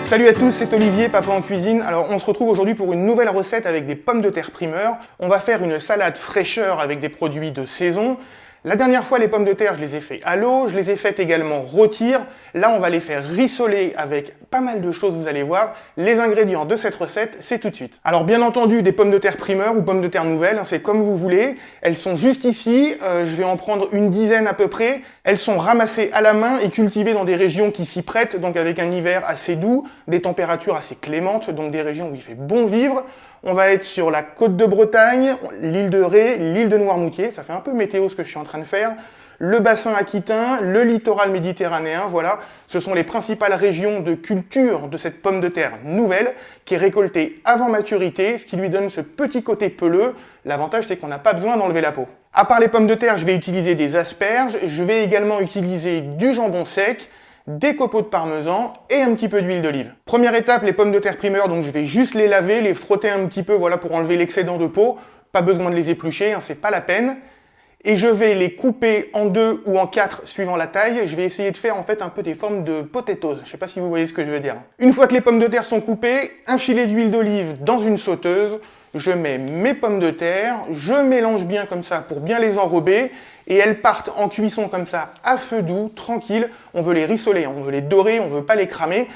Salut à tous, c'est Olivier, Papa en cuisine. Alors on se retrouve aujourd'hui pour une nouvelle recette avec des pommes de terre primeur. On va faire une salade fraîcheur avec des produits de saison. La dernière fois, les pommes de terre, je les ai fait à l'eau, je les ai faites également rôtir. Là, on va les faire rissoler avec pas mal de choses, vous allez voir. Les ingrédients de cette recette, c'est tout de suite. Alors bien entendu, des pommes de terre primeur ou pommes de terre nouvelles, hein, c'est comme vous voulez. Elles sont juste ici, je vais en prendre une dizaine à peu près. Elles sont ramassées à la main et cultivées dans des régions qui s'y prêtent, donc avec un hiver assez doux, des températures assez clémentes, donc des régions où il fait bon vivre. On va être sur la côte de Bretagne, l'île de Ré, l'île de Noirmoutier, ça fait un peu météo ce que je suis en train de faire, le bassin aquitain, le littoral méditerranéen, voilà, ce sont les principales régions de culture de cette pomme de terre nouvelle qui est récoltée avant maturité, ce qui lui donne ce petit côté peleux. L'avantage, c'est qu'on n'a pas besoin d'enlever la peau. À part les pommes de terre, je vais utiliser des asperges, je vais également utiliser du jambon sec, des copeaux de parmesan et un petit peu d'huile d'olive. Première étape, les pommes de terre primeur, donc je vais juste les laver, les frotter un petit peu, voilà, pour enlever l'excédent de peau. Pas besoin de les éplucher, hein, c'est pas la peine. Et je vais les couper en 2 ou en 4 suivant la taille. Je vais essayer de faire en fait un peu des formes de potatoes. Je sais pas si vous voyez ce que je veux dire. Une fois que les pommes de terre sont coupées, un filet d'huile d'olive dans une sauteuse. Je mets mes pommes de terre, je mélange bien comme ça pour bien les enrober. Et elles partent en cuisson comme ça, à feu doux, tranquille. On veut les rissoler, on veut les dorer, on veut pas les cramer,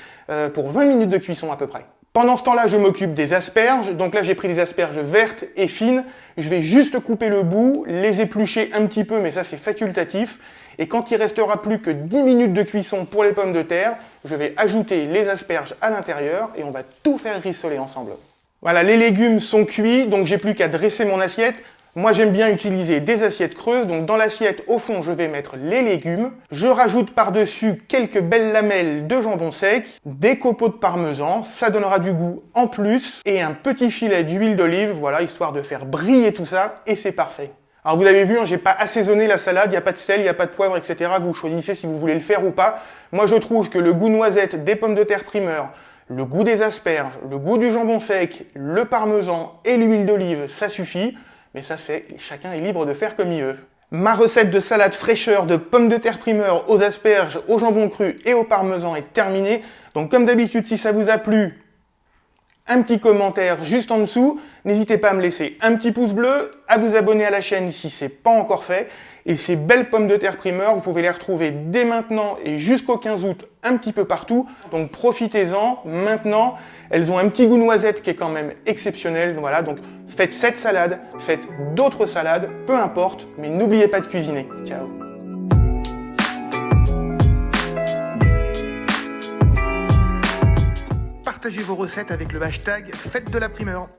pour 20 minutes de cuisson à peu près. Pendant ce temps-là, je m'occupe des asperges. Donc là, j'ai pris des asperges vertes et fines. Je vais juste couper le bout, les éplucher un petit peu, mais ça c'est facultatif. Et quand il restera plus que 10 minutes de cuisson pour les pommes de terre, je vais ajouter les asperges à l'intérieur et on va tout faire rissoler ensemble. Voilà, les légumes sont cuits, donc j'ai plus qu'à dresser mon assiette. Moi, j'aime bien utiliser des assiettes creuses, donc dans l'assiette, au fond, je vais mettre les légumes. Je rajoute par-dessus quelques belles lamelles de jambon sec, des copeaux de parmesan, ça donnera du goût en plus, et un petit filet d'huile d'olive, voilà, histoire de faire briller tout ça, et c'est parfait. Alors vous avez vu, hein, j'ai pas assaisonné la salade, il n'y a pas de sel, il n'y a pas de poivre, etc. Vous choisissez si vous voulez le faire ou pas. Moi, je trouve que le goût noisette des pommes de terre primeur, le goût des asperges, le goût du jambon sec, le parmesan et l'huile d'olive, ça suffit. Mais ça, chacun est libre de faire comme il veut. Ma recette de salade fraîcheur de pommes de terre primeur aux asperges, au jambon cru et au parmesan est terminée. Donc comme d'habitude, si ça vous a plu, un petit commentaire juste en dessous. N'hésitez pas à me laisser un petit pouce bleu, à vous abonner à la chaîne si ce n'est pas encore fait. Et ces belles pommes de terre primeur, vous pouvez les retrouver dès maintenant et jusqu'au 15 août un petit peu partout. Donc profitez-en maintenant. Elles ont un petit goût noisette qui est quand même exceptionnel. Voilà, donc faites cette salade, faites d'autres salades, peu importe, mais n'oubliez pas de cuisiner. Ciao. Partagez vos recettes avec le hashtag Fête de la Primeur.